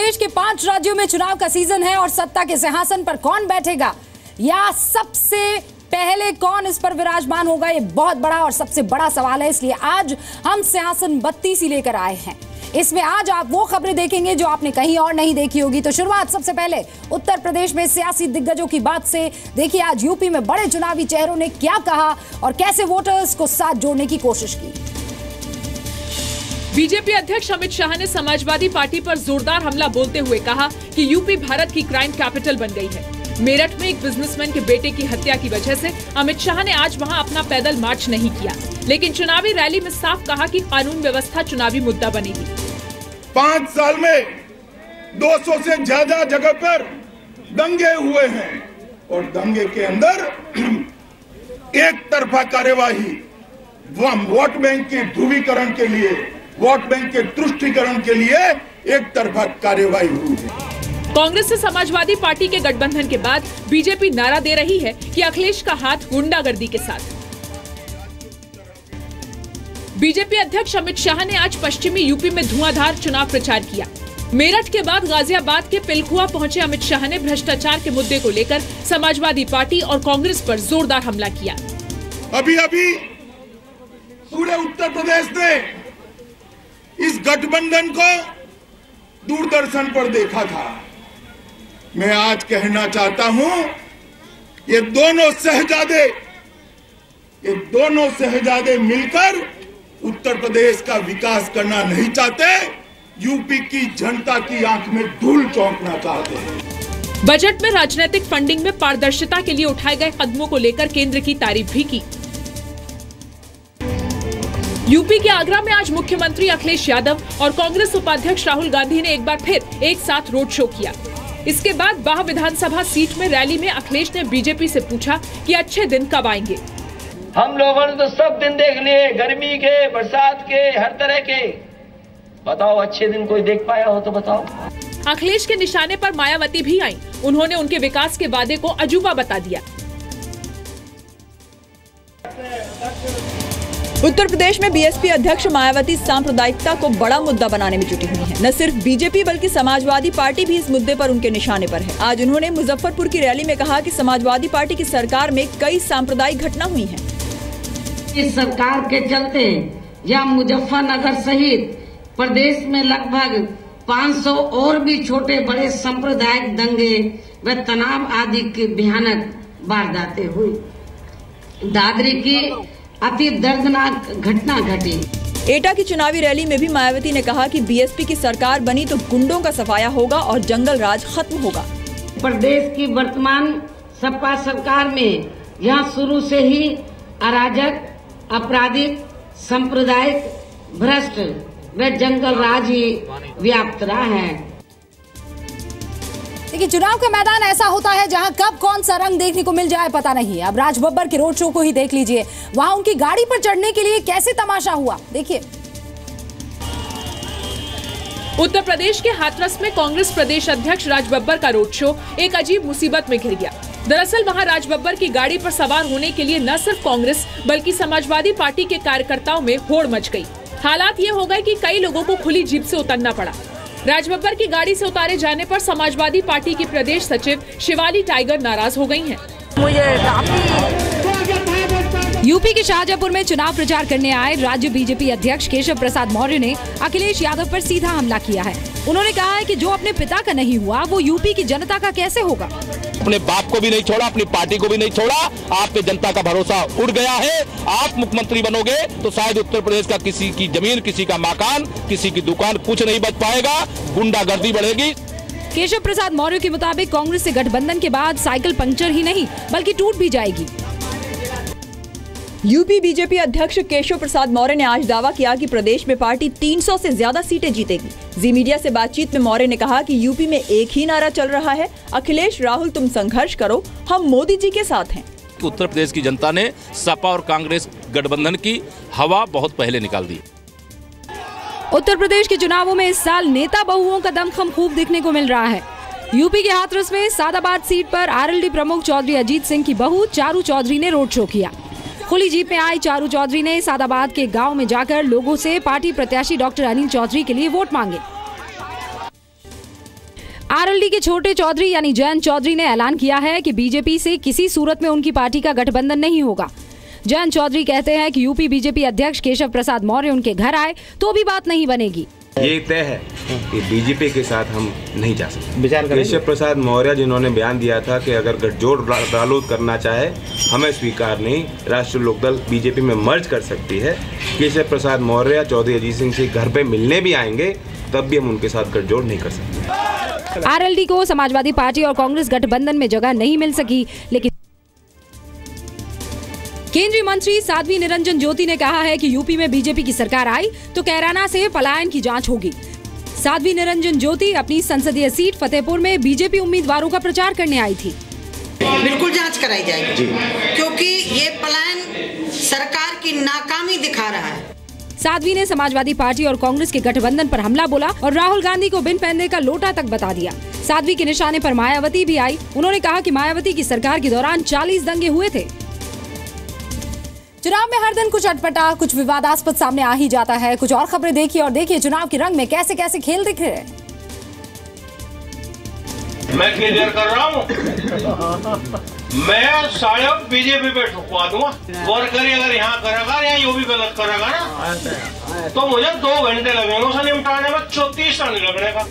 प्रदेश के 5 राज्यों में चुनाव का सीजन है और सत्ता के सिंहासन पर कौन बैठेगा या सबसे पहले कौन इस पर विराजमान होगा, ये बहुत बड़ा और सबसे बड़ा सवाल है। इसलिए आज हम सिंहासन 32 ही लेकर आए हैं। इसमें आज आप वो खबरें देखेंगे जो आपने कहीं और नहीं देखी होगी। तो शुरुआत सबसे पहले उत्तर प्रदेश में सियासी दिग्गजों की बात से। देखिए आज यूपी में बड़े चुनावी चेहरों ने क्या कहा और कैसे वोटर्स को साथ जोड़ने की कोशिश की। बीजेपी अध्यक्ष अमित शाह ने समाजवादी पार्टी पर जोरदार हमला बोलते हुए कहा कि यूपी भारत की क्राइम कैपिटल बन गई है। मेरठ में एक बिजनेसमैन के बेटे की हत्या की वजह से अमित शाह ने आज वहां अपना पैदल मार्च नहीं किया, लेकिन चुनावी रैली में साफ कहा कि कानून व्यवस्था चुनावी मुद्दा बनेगी। 5 साल में 200 से ज्यादा जगह पर दंगे हुए हैं और दंगे के अंदर एक तरफा कार्यवाही वोट बैंक के ध्रुवीकरण के लिए, वोट बैंक के तुष्टीकरण के लिए एक तरफा कार्यवाही हुई है। कांग्रेस से समाजवादी पार्टी के गठबंधन के बाद बीजेपी नारा दे रही है कि अखिलेश का हाथ गुंडागर्दी के साथ। बीजेपी अध्यक्ष अमित शाह ने आज पश्चिमी यूपी में धुआंधार चुनाव प्रचार किया। मेरठ के बाद गाजियाबाद के पिलखुआ पहुंचे अमित शाह ने भ्रष्टाचार के मुद्दे को लेकर समाजवादी पार्टी और कांग्रेस पर जोरदार हमला किया। अभी अभी पूरे उत्तर प्रदेश ने इस गठबंधन को दूरदर्शन पर देखा था। मैं आज कहना चाहता हूं, ये दोनों शहजादे मिलकर उत्तर प्रदेश का विकास करना नहीं चाहते, यूपी की जनता की आंख में धूल झोंकना चाहते हैं। बजट में राजनीतिक फंडिंग में पारदर्शिता के लिए उठाए गए कदमों को लेकर केंद्र की तारीफ भी की। यूपी के आगरा में आज मुख्यमंत्री अखिलेश यादव और कांग्रेस उपाध्यक्ष राहुल गांधी ने एक बार फिर एक साथ रोड शो किया। इसके बाद बाह विधानसभा सीट में रैली में अखिलेश ने बीजेपी से पूछा कि अच्छे दिन कब आएंगे। हम लोगों ने तो सब दिन देख लिए, गर्मी के, बरसात के, हर तरह के। बताओ अच्छे दिन कोई देख पाया हो तो बताओ। अखिलेश के निशाने पर मायावती भी आई। उन्होंने उनके विकास के वादे को अजूबा बता दिया। उत्तर प्रदेश में बीएसपी अध्यक्ष मायावती सांप्रदायिकता को बड़ा मुद्दा बनाने में जुटी हुई हैं। न सिर्फ बीजेपी बल्कि समाजवादी पार्टी भी इस मुद्दे पर उनके निशाने पर है। आज उन्होंने मुजफ्फरपुर की रैली में कहा कि समाजवादी पार्टी की सरकार में कई सांप्रदायिक घटना हुई हैं। इस सरकार के चलते या मुजफ्फरनगर सहित प्रदेश में लगभग 500 और भी छोटे बड़े सांप्रदायिक दंगे व तनाव आदि की भयानक वारदातें हुई। दादरी की अति दर्दनाक घटना घटी। एटा की चुनावी रैली में भी मायावती ने कहा कि बीएसपी की सरकार बनी तो गुंडों का सफाया होगा और जंगल राज खत्म होगा। प्रदेश की वर्तमान सपा सरकार में यहाँ शुरू से ही अराजक, आपराधिक, सांप्रदायिक, भ्रष्ट व जंगल राज ही व्याप्त रहा है। देखिए चुनाव का मैदान ऐसा होता है जहां कब कौन सा रंग देखने को मिल जाए पता नहीं। अब राज बब्बर के रोड शो को ही देख लीजिए, वहां उनकी गाड़ी पर चढ़ने के लिए कैसे तमाशा हुआ, देखिए। उत्तर प्रदेश के हाथरस में कांग्रेस प्रदेश अध्यक्ष राज बब्बर का रोड शो एक अजीब मुसीबत में घिर गया। दरअसल वहां राज बब्बर की गाड़ी पर सवार होने के लिए न सिर्फ कांग्रेस बल्कि समाजवादी पार्टी के कार्यकर्ताओं में होड़ मच गई। हालात ये हो गए कि कई लोगों को खुली जीप से उतरना पड़ा। राज बब्बर की गाड़ी से उतारे जाने पर समाजवादी पार्टी की प्रदेश सचिव शिवाली टाइगर नाराज हो गई हैं। यूपी के शाहजहांपुर में चुनाव प्रचार करने आए राज्य बीजेपी अध्यक्ष केशव प्रसाद मौर्य ने अखिलेश यादव पर सीधा हमला किया है। उन्होंने कहा है कि जो अपने पिता का नहीं हुआ वो यूपी की जनता का कैसे होगा। अपने बाप को भी नहीं छोड़ा, अपनी पार्टी को भी नहीं छोड़ा, आप पे जनता का भरोसा उड़ गया है। आप मुख्यमंत्री बनोगे तो शायद उत्तर प्रदेश का किसी की जमीन, किसी का मकान, किसी की दुकान कुछ नहीं बच पाएगा, गुंडागर्दी बढ़ेगी। केशव प्रसाद मौर्य के मुताबिक कांग्रेस से गठबंधन के बाद साइकिल पंक्चर ही नहीं बल्कि टूट भी जाएगी। यूपी बीजेपी अध्यक्ष केशव प्रसाद मौर्य ने आज दावा किया कि प्रदेश में पार्टी 300 से ज्यादा सीटें जीतेगी। जी मीडिया से बातचीत में मौर्य ने कहा कि यूपी में एक ही नारा चल रहा है, अखिलेश राहुल तुम संघर्ष करो, हम मोदी जी के साथ हैं। उत्तर प्रदेश की जनता ने सपा और कांग्रेस गठबंधन की हवा बहुत पहले निकाल दी। उत्तर प्रदेश के चुनावों में इस साल नेता बहुओं का दमखम खूब दिखने को मिल रहा है। यूपी के हाथरस में सादाबाद सीट पर आरएलडी प्रमुख चौधरी अजीत सिंह की बहू चारू चौधरी ने रोड शो किया। खुली जीप में आई चारू चौधरी ने सादाबाद के गांव में जाकर लोगों से पार्टी प्रत्याशी डॉक्टर अनिल चौधरी के लिए वोट मांगे। आरएलडी के छोटे चौधरी यानी जयंत चौधरी ने ऐलान किया है कि बीजेपी से किसी सूरत में उनकी पार्टी का गठबंधन नहीं होगा। जयंत चौधरी कहते हैं कि यूपी बीजेपी अध्यक्ष केशव प्रसाद मौर्य उनके घर आए तो भी बात नहीं बनेगी। ये तय है कि बीजेपी के साथ हम नहीं जा सकते। केशव प्रसाद मौर्य जिन्होंने बयान दिया था कि अगर गठजोड़ रालोद करना चाहे हमें स्वीकार नहीं, राष्ट्रीय लोकदल बीजेपी में मर्ज कर सकती है। केशव प्रसाद मौर्य चौधरी अजीत सिंह से घर पे मिलने भी आएंगे तब भी हम उनके साथ गठजोड़ नहीं कर सकते। आरएलडी को समाजवादी पार्टी और कांग्रेस गठबंधन में जगह नहीं मिल सकी, लेकिन केंद्रीय मंत्री साध्वी निरंजन ज्योति ने कहा है कि यूपी में बीजेपी की सरकार आई तो कैराना से पलायन की जांच होगी। साध्वी निरंजन ज्योति अपनी संसदीय सीट फतेहपुर में बीजेपी उम्मीदवारों का प्रचार करने आई थी। बिल्कुल जांच कराई जाएगी क्योंकि ये पलायन सरकार की नाकामी दिखा रहा है। साध्वी ने समाजवादी पार्टी और कांग्रेस के गठबंधन पर हमला बोला और राहुल गांधी को बिन पहनने का लोटा तक बता दिया। साध्वी के निशाने पर मायावती भी आई। उन्होंने कहा कि मायावती की सरकार के दौरान 40 दंगे हुए थे। चुनाव में हर दिन कुछ अटपटा, कुछ विवादास्पद सामने आ ही जाता है। कुछ और खबरें देखिए और देखिए चुनाव के रंग में कैसे कैसे खेल दिख रहे हैं। मैं क्लियर कर रहा हूँ, मैं साढ़े बीजेपी पे ठुकवा दूंगा। वर्कर अगर यहाँ करेगा या यूपी गलत करेगा ना तो मुझे 2 घंटे लगेंगे उसे निपटाने में, 34 नहीं लगेगा।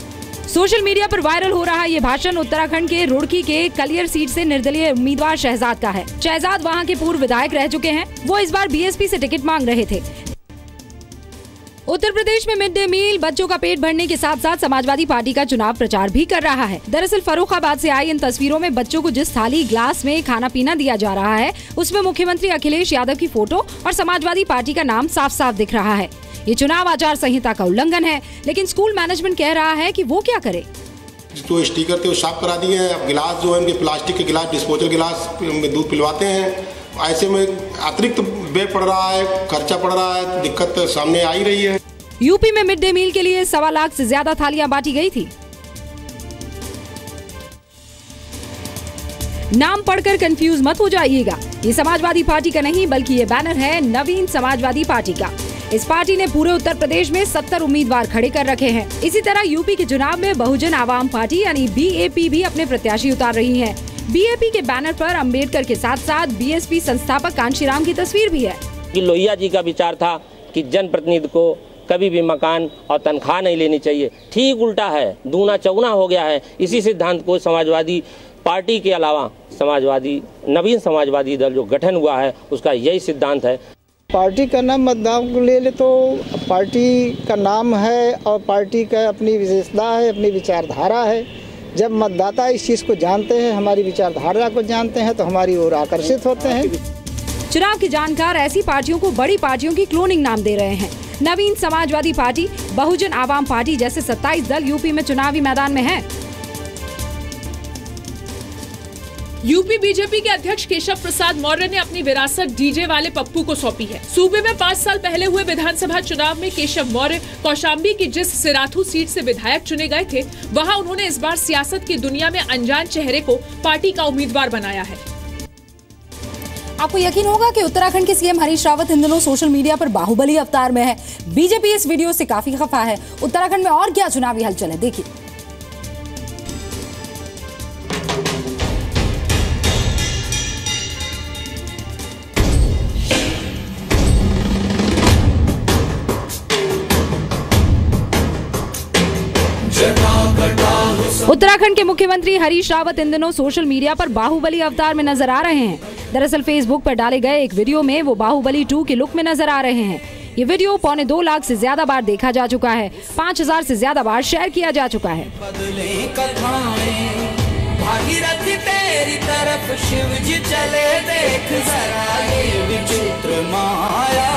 सोशल मीडिया पर वायरल हो रहा ये भाषण उत्तराखंड के रुड़की के कलियर सीट से निर्दलीय उम्मीदवार शहजाद का है। शहजाद वहां के पूर्व विधायक रह चुके हैं। वो इस बार बीएसपी से टिकट मांग रहे थे। उत्तर प्रदेश में मिड डे मील, बच्चों का पेट भरने के साथ साथ समाजवादी पार्टी का चुनाव प्रचार भी कर रहा है। दरअसल फर्रुखाबाद से आई इन तस्वीरों में बच्चों को जिस थाली ग्लास में खाना पीना दिया जा रहा है उसमें मुख्यमंत्री अखिलेश यादव की फोटो और समाजवादी पार्टी का नाम साफ साफ दिख रहा है। ये चुनाव आचार संहिता का उल्लंघन है, लेकिन स्कूल मैनेजमेंट कह रहा है कि वो क्या करे। जो स्टिकर थे वो साफ करा दिए हैं। अब गिलास जो है उनके प्लास्टिक के गिलास, डिस्पोजल गिलास में दूध पिलवाते हैं। ऐसे में अतिरिक्त व्यय पड़ रहा है, खर्चा पड़ रहा है, दिक्कत सामने आ ही रही है। यूपी में मिड डे मील के लिए 1.25 लाख से ज्यादा थालियां बांटी गई थी। नाम पढ़कर कंफ्यूज मत हो जाइएगा, ये समाजवादी पार्टी का नहीं बल्कि ये बैनर है नवीन समाजवादी पार्टी का। इस पार्टी ने पूरे उत्तर प्रदेश में 70 उम्मीदवार खड़े कर रखे हैं। इसी तरह यूपी के चुनाव में बहुजन आवाम पार्टी यानी बीएपी भी अपने प्रत्याशी उतार रही है। बीएपी के बैनर पर अंबेडकर के साथ साथ बीएसपी संस्थापक कांशीराम की तस्वीर भी है। लोहिया जी का विचार था कि जनप्रतिनिधि को कभी भी मकान और तनख्वाह नहीं लेनी चाहिए। ठीक उल्टा है, दूना चौगुना हो गया है। इसी सिद्धांत को समाजवादी पार्टी के अलावा नवीन समाजवादी दल जो गठन हुआ है उसका यही सिद्धांत है। पार्टी का नाम मतदान को ले तो पार्टी का नाम है और पार्टी का अपनी विशेषता है, अपनी विचारधारा है। जब मतदाता इस चीज़ को जानते हैं, हमारी विचारधारा को जानते हैं तो हमारी ओर आकर्षित होते हैं। चुनाव के जानकार ऐसी पार्टियों को बड़ी पार्टियों की क्लोनिंग नाम दे रहे हैं। नवीन समाजवादी पार्टी, बहुजन आवाम पार्टी जैसे 27 दल यूपी में चुनावी मैदान में हैं। यूपी बीजेपी के अध्यक्ष केशव प्रसाद मौर्य ने अपनी विरासत डीजे वाले पप्पू को सौंपी है। सूबे में 5 साल पहले हुए विधानसभा चुनाव में केशव मौर्य कौशाम्बी की जिस सिराथू सीट से विधायक चुने गए थे, वहां उन्होंने इस बार सियासत की दुनिया में अनजान चेहरे को पार्टी का उम्मीदवार बनाया है। आपको यकीन होगा कि उत्तराखंड के सीएम हरीश रावत इन दिनों सोशल मीडिया पर बाहुबली अवतार में है। बीजेपी इस वीडियो से काफी खफा है। उत्तराखंड में और क्या चुनावी हलचल है, देखिए। उत्तराखंड के मुख्यमंत्री हरीश रावत इन दिनों सोशल मीडिया पर बाहुबली अवतार में नजर आ रहे हैं। दरअसल फेसबुक पर डाले गए एक वीडियो में वो बाहुबली 2 के लुक में नजर आ रहे हैं। ये वीडियो 2.25 लाख से ज्यादा बार देखा जा चुका है। 5000 से ज्यादा बार शेयर किया जा चुका है। तेरी तरफ शिव जी चले, देख जरा ये विचित्र माया।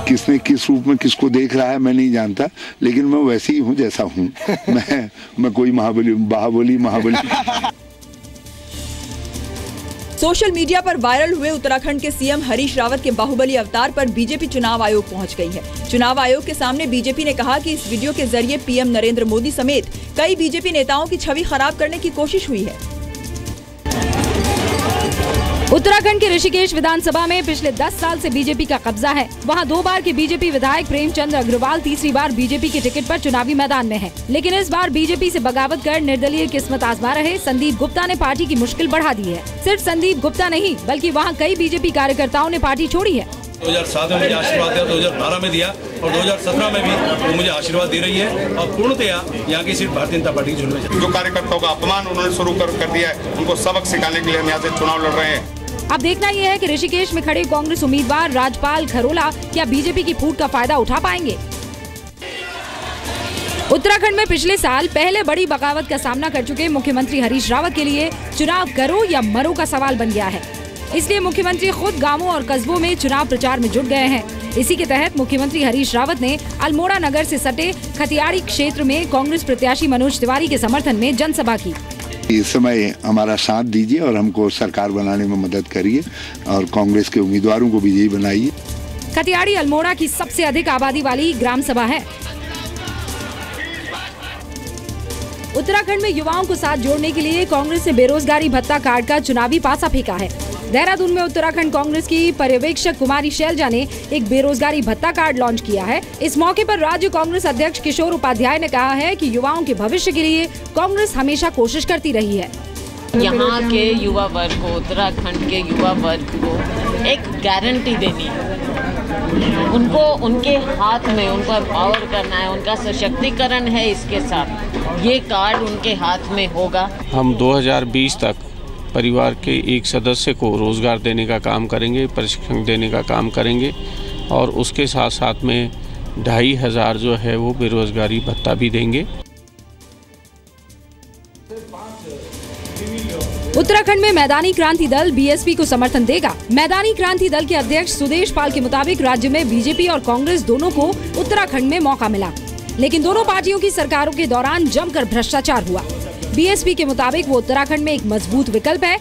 किसने किस रूप में किसको देख रहा है मैं नहीं जानता, लेकिन मैं वैसे ही हूँ जैसा हूँ। मैं कोई महाबली। सोशल मीडिया पर वायरल हुए उत्तराखंड के सीएम हरीश रावत के बाहुबली अवतार पर बीजेपी चुनाव आयोग पहुंच गई है। चुनाव आयोग के सामने बीजेपी ने कहा कि इस वीडियो के जरिए पीएम नरेंद्र मोदी समेत कई बीजेपी नेताओं की छवि खराब करने की कोशिश हुई है। उत्तराखंड के ऋषिकेश विधानसभा में पिछले 10 साल से बीजेपी का कब्जा है। वहां 2 बार के बीजेपी विधायक प्रेमचंद अग्रवाल तीसरी बार बीजेपी के टिकट पर चुनावी मैदान में हैं। लेकिन इस बार बीजेपी से बगावत कर निर्दलीय किस्मत आजमा रहे संदीप गुप्ता ने पार्टी की मुश्किल बढ़ा दी है। सिर्फ संदीप गुप्ता नहीं बल्कि वहाँ कई बीजेपी कार्यकर्ताओं ने पार्टी छोड़ी है। 2007 में मुझे आशीर्वाद दिया, 2012 में दिया और 2017 में भी वो मुझे आशीर्वाद दे रही है और पूर्णतया यहाँ की सीट भारतीय जनता पार्टी की झोली में। जो कार्यकर्ताओं का अपमान उन्होंने शुरू कर दिया है, उनको सबक सिखाने के लिए हम यहाँ से चुनाव लड़ रहे हैं। अब देखना यह है कि ऋषिकेश में खड़े कांग्रेस उम्मीदवार राजपाल खरोला क्या बीजेपी की फूट का फायदा उठा पाएंगे। उत्तराखंड में पिछले साल पहले बड़ी बगावत का सामना कर चुके मुख्यमंत्री हरीश रावत के लिए चुनाव करो या मरो का सवाल बन गया है। इसलिए मुख्यमंत्री खुद गांवों और कस्बों में चुनाव प्रचार में जुट गए हैं। इसी के तहत मुख्यमंत्री हरीश रावत ने अल्मोड़ा नगर से सटे खतियाड़ी क्षेत्र में कांग्रेस प्रत्याशी मनोज तिवारी के समर्थन में जनसभा की। इस समय हमारा साथ दीजिए और हमको सरकार बनाने में मदद करिए और कांग्रेस के उम्मीदवारों को विजयी बनाइए। खतियाड़ी अल्मोड़ा की सबसे अधिक आबादी वाली ग्राम सभा है। उत्तराखंड में युवाओं को साथ जोड़ने के लिए कांग्रेस ने बेरोजगारी भत्ता कार्ड का चुनावी पासा फेंका है। देहरादून में उत्तराखंड कांग्रेस की पर्यवेक्षक कुमारी शैलजा ने एक बेरोजगारी भत्ता कार्ड लॉन्च किया है। इस मौके पर राज्य कांग्रेस अध्यक्ष किशोर उपाध्याय ने कहा है कि युवाओं के भविष्य के लिए कांग्रेस हमेशा कोशिश करती रही है। यहाँ के युवा वर्ग को, उत्तराखंड के युवा वर्ग को एक गारंटी देनी है। उनको उनके हाथ में उनको एम्पावर करना है, उनका सशक्तिकरण है। इसके साथ ये कार्ड उनके हाथ में होगा। हम 2020 तक परिवार के एक सदस्य को रोजगार देने का काम करेंगे, प्रशिक्षण देने का काम करेंगे और उसके साथ साथ में 2500 जो है वो बेरोजगारी भत्ता भी देंगे। उत्तराखंड में मैदानी क्रांति दल बीएसपी को समर्थन देगा। मैदानी क्रांति दल के अध्यक्ष सुदेश पाल के मुताबिक राज्य में बीजेपी और कांग्रेस दोनों को उत्तराखंड में मौका मिला, लेकिन दोनों पार्टियों की सरकारों के दौरान जमकर भ्रष्टाचार हुआ। बीएसपी के मुताबिक वो उत्तराखंड में एक मजबूत विकल्प है।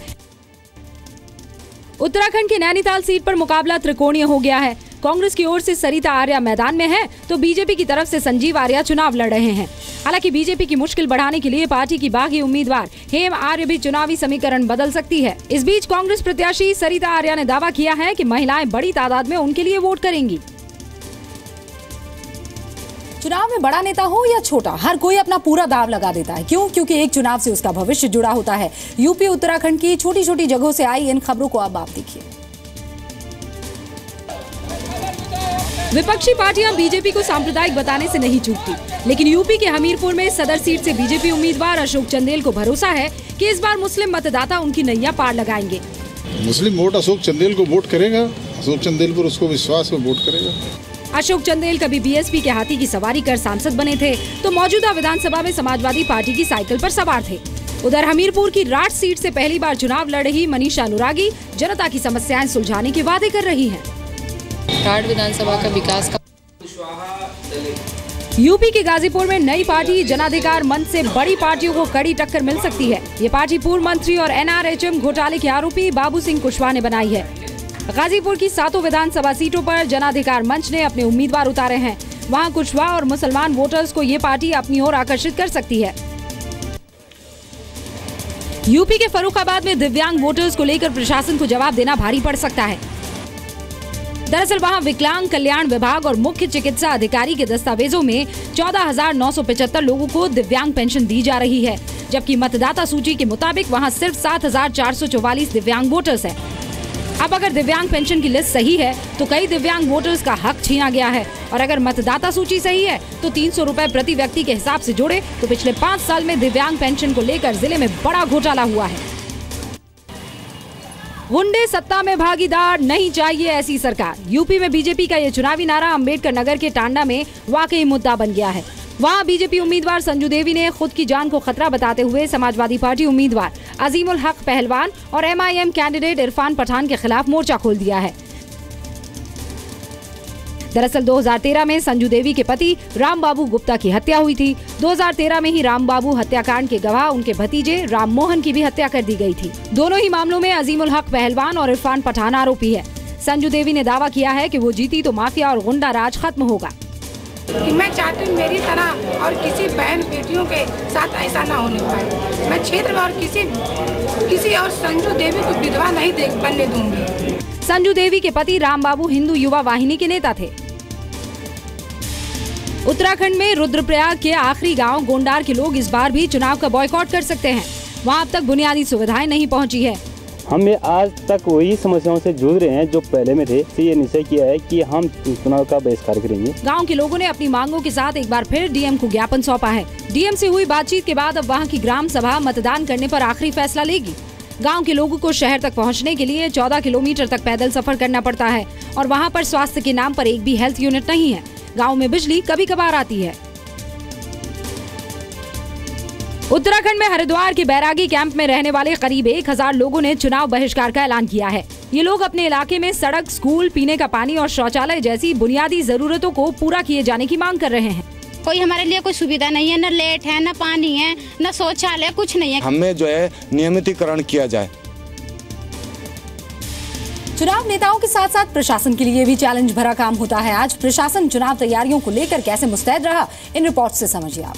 उत्तराखंड की नैनीताल सीट पर मुकाबला त्रिकोणीय हो गया है। कांग्रेस की ओर से सरिता आर्या मैदान में है तो बीजेपी की तरफ से संजीव आर्या चुनाव लड़ रहे हैं। हालांकि बीजेपी की मुश्किल बढ़ाने के लिए पार्टी की बागी उम्मीदवार हेम आर्य भी चुनावी समीकरण बदल सकती है। इस बीच कांग्रेस प्रत्याशी सरिता आर्या ने दावा किया है कि महिलाएं बड़ी तादाद में उनके लिए वोट करेंगी। चुनाव में बड़ा नेता हो या छोटा, हर कोई अपना पूरा दाव लगा देता है। क्यों? क्योंकि एक चुनाव से उसका भविष्य जुड़ा होता है। यूपी उत्तराखंड की छोटी छोटी जगहों से आई इन खबरों को अब आप देखिए। विपक्षी पार्टियां बीजेपी को सांप्रदायिक बताने से नहीं चूकती, लेकिन यूपी के हमीरपुर में सदर सीट से बीजेपी उम्मीदवार अशोक चंदेल को भरोसा है कि इस बार मुस्लिम मतदाता उनकी नैया पार लगाएंगे। मुस्लिम वोट अशोक चंदेल को वोट करेगा, अशोक चंदेल पर उसको विश्वास में वोट करेगा। अशोक चंदेल कभी बीएसपी के हाथी की सवारी कर सांसद बने थे तो मौजूदा विधानसभा में समाजवादी पार्टी की साइकिल पर सवार थे। उधर हमीरपुर की राठ सीट से पहली बार चुनाव लड़ रही मनीषा अनुरागी जनता की समस्याएं सुलझाने के वादे कर रही हैं। राठ विधानसभा का विकास का यूपी के गाजीपुर में नई पार्टी जनाधिकार मंच से बड़ी पार्टियों को कड़ी टक्कर मिल सकती है। ये पार्टी पूर्व मंत्री और एनआरएचएम घोटाले के आरोपी बाबू सिंह कुशवाहा ने बनाई है। गाजीपुर की 7 विधानसभा सीटों पर जनाधिकार मंच ने अपने उम्मीदवार उतारे हैं। वहां कुशवाहा और मुसलमान वोटर्स को ये पार्टी अपनी ओर आकर्षित कर सकती है। यूपी के फर्रुखाबाद में दिव्यांग वोटर्स को लेकर प्रशासन को जवाब देना भारी पड़ सकता है। दरअसल वहां विकलांग कल्याण विभाग और मुख्य चिकित्सा अधिकारी के दस्तावेजों में 14,975 लोगों को दिव्यांग पेंशन दी जा रही है, जबकि मतदाता सूची के मुताबिक वहां सिर्फ 7,444 दिव्यांग वोटर्स हैं। अब अगर दिव्यांग पेंशन की लिस्ट सही है तो कई दिव्यांग वोटर्स का हक छीना गया है, और अगर मतदाता सूची सही है तो 300 रुपए प्रति व्यक्ति के हिसाब से जोड़े तो पिछले 5 साल में दिव्यांग पेंशन को लेकर जिले में बड़ा घोटाला हुआ है। गुंडे सत्ता में भागीदार, नहीं चाहिए ऐसी सरकार। यूपी में बीजेपी का ये चुनावी नारा अम्बेडकर नगर के टांडा में वाकई मुद्दा बन गया है। वहां बीजेपी उम्मीदवार संजू देवी ने खुद की जान को खतरा बताते हुए समाजवादी पार्टी उम्मीदवार अजीमुल हक पहलवान और एमआईएम कैंडिडेट इरफान पठान के खिलाफ मोर्चा खोल दिया है। दरअसल 2013 में संजू देवी के पति राम बाबू गुप्ता की हत्या हुई थी। 2013 में ही राम बाबू हत्याकांड के गवाह उनके भतीजे राम मोहन की भी हत्या कर दी गई थी। दोनों ही मामलों में अजीमुल हक पहलवान और इरफान पठान आरोपी है। संजू देवी ने दावा किया है कि वो जीती तो माफिया और गुंडा राज खत्म होगा। कि मैं चाहती हूँ मेरी तरह और किसी बहन बेटियों के साथ ऐसा ना होने पाए। मैं क्षेत्र में और किसी और संजू देवी को विधवा नहीं बनने दूंगी। संजू देवी के पति रामबाबू हिंदू युवा वाहिनी के नेता थे। उत्तराखंड में रुद्रप्रयाग के आखिरी गांव गोंडार के लोग इस बार भी चुनाव का बॉयकॉट कर सकते हैं। वहां अब तक बुनियादी सुविधाएं नहीं पहुंची है। हम आज तक वही समस्याओं से जूझ रहे हैं जो पहले में थे। ये निश्चय किया है कि हम चुनाव का बहिष्कार करेंगे। गांव के लोगों ने अपनी मांगों के साथ एक बार फिर डीएम को ज्ञापन सौंपा है। डीएम से हुई बातचीत के बाद अब वहां की ग्राम सभा मतदान करने पर आखिरी फैसला लेगी। गांव के लोगों को शहर तक पहुंचने के लिए 14 किलोमीटर तक पैदल सफर करना पड़ता है और वहां पर स्वास्थ्य के नाम पर एक भी हेल्थ यूनिट नहीं है। गांव में बिजली कभी कभार आती है। उत्तराखंड में हरिद्वार के बैरागी कैंप में रहने वाले करीब 1000 लोगों ने चुनाव बहिष्कार का ऐलान किया है। ये लोग अपने इलाके में सड़क, स्कूल, पीने का पानी और शौचालय जैसी बुनियादी जरूरतों को पूरा किए जाने की मांग कर रहे हैं। कोई हमारे लिए कोई सुविधा नहीं है, न लेट है, न पानी है, न शौचालय, कुछ नहीं है। हमें जो है नियमितीकरण किया जाए। चुनाव नेताओं के साथ साथ प्रशासन के लिए भी चैलेंज भरा काम होता है। आज प्रशासन चुनाव तैयारियों को लेकर कैसे मुस्तैद रहा, इन रिपोर्ट से समझिए आप।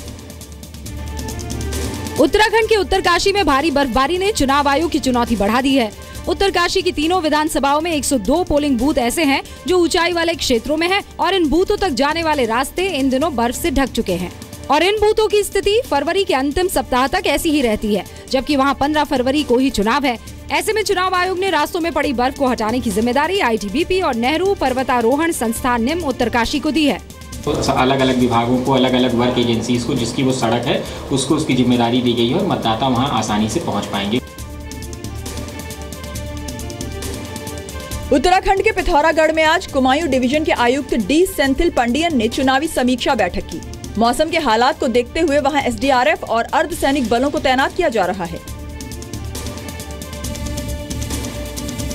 उत्तराखंड के उत्तरकाशी में भारी बर्फबारी ने चुनाव आयोग की चुनौती बढ़ा दी है। उत्तरकाशी की तीनों विधानसभाओं में 102 पोलिंग बूथ ऐसे हैं जो ऊंचाई वाले क्षेत्रों में हैं और इन बूथों तक जाने वाले रास्ते इन दिनों बर्फ से ढक चुके हैं और इन बूथों की स्थिति फरवरी के अंतिम सप्ताह तक ऐसी ही रहती है, जबकि वहां 15 फरवरी को ही चुनाव है। ऐसे में चुनाव आयोग ने रास्तों में पड़ी बर्फ को हटाने की जिम्मेदारी आईटीबीपी और नेहरू पर्वतारोहण संस्थान निम उत्तरकाशी को दी है। अलग अलग विभागों को, अलग अलग वर्क एजेंसीज को जिसकी वो सड़क है उसको उसकी जिम्मेदारी दी गई है और मतदाता वहां आसानी से पहुंच पाएंगे। उत्तराखंड के पिथौरागढ़ में आज कुमायूं डिवीजन के आयुक्त डी सेंथिल पंडियन ने चुनावी समीक्षा बैठक की। मौसम के हालात को देखते हुए वहां एसडीआरएफ और अर्धसैनिक बलों को तैनात किया जा रहा है।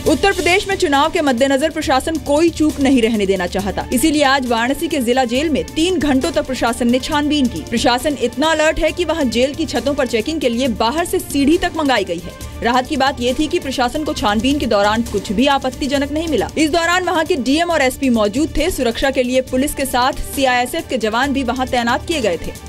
उत्तर प्रदेश में चुनाव के मद्देनजर प्रशासन कोई चूक नहीं रहने देना चाहता, इसीलिए आज वाराणसी के जिला जेल में 3 घंटों तक प्रशासन ने छानबीन की। प्रशासन इतना अलर्ट है कि वहां जेल की छतों पर चेकिंग के लिए बाहर से सीढ़ी तक मंगाई गई है। राहत की बात ये थी कि प्रशासन को छानबीन के दौरान कुछ भी आपत्तिजनक नहीं मिला। इस दौरान वहां के डीएम और एसपी मौजूद थे। सुरक्षा के लिए पुलिस के साथ सीआईएसएफ के जवान भी वहां तैनात किए गए थे।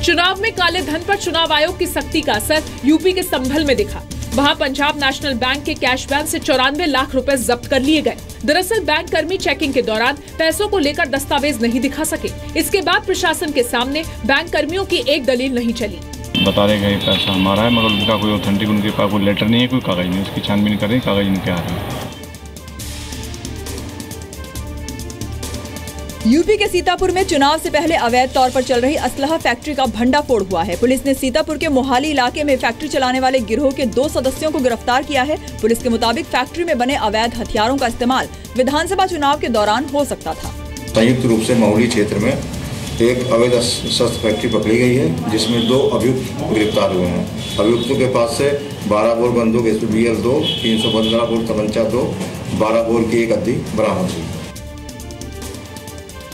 चुनाव में काले धन पर चुनाव आयोग की सख्ती का असर यूपी के संभल में दिखा। वहां पंजाब नेशनल बैंक के कैश वैन से 94 लाख रुपए जब्त कर लिए गए। दरअसल बैंक कर्मी चेकिंग के दौरान पैसों को लेकर दस्तावेज नहीं दिखा सके। इसके बाद प्रशासन के सामने बैंक कर्मियों की एक दलील नहीं चली। बता रहे गए पैसा हमारा है, मगर उनका कोई ऑथेंटिक, उनके पास कोई लेटर नहीं है, कोई कागज नहीं। उसकी छानबीन करें, कागज इनके आ रहे हैं। यूपी के सीतापुर में चुनाव से पहले अवैध तौर पर चल रही असलहा फैक्ट्री का भंडाफोड़ हुआ है। पुलिस ने सीतापुर के मोहाली इलाके में फैक्ट्री चलाने वाले गिरोह के 2 सदस्यों को गिरफ्तार किया है। पुलिस के मुताबिक फैक्ट्री में बने अवैध हथियारों का इस्तेमाल विधानसभा चुनाव के दौरान हो सकता था। संयुक्त रूप से मोहाली क्षेत्र में एक अवैध शस्त्र फैक्ट्री पकड़ी गई है, जिसमें 2 अभियुक्त गिरफ्तार हुए हैं। अभियुक्तों के पास से 12 बोर बंदूक SPBL 2, 315 बोर तमंचा 2, 12 बोर की एक गद्दी बरामद हुई।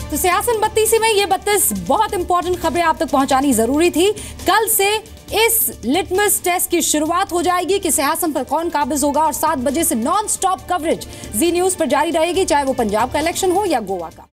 तो सियासत 32 में ये 32 बहुत इंपॉर्टेंट खबरें आप तक पहुंचानी जरूरी थी। कल से इस लिटमस टेस्ट की शुरुआत हो जाएगी कि सियासत पर कौन काबिज होगा और 7 बजे से नॉन स्टॉप कवरेज जी न्यूज पर जारी रहेगी, चाहे वो पंजाब का इलेक्शन हो या गोवा का।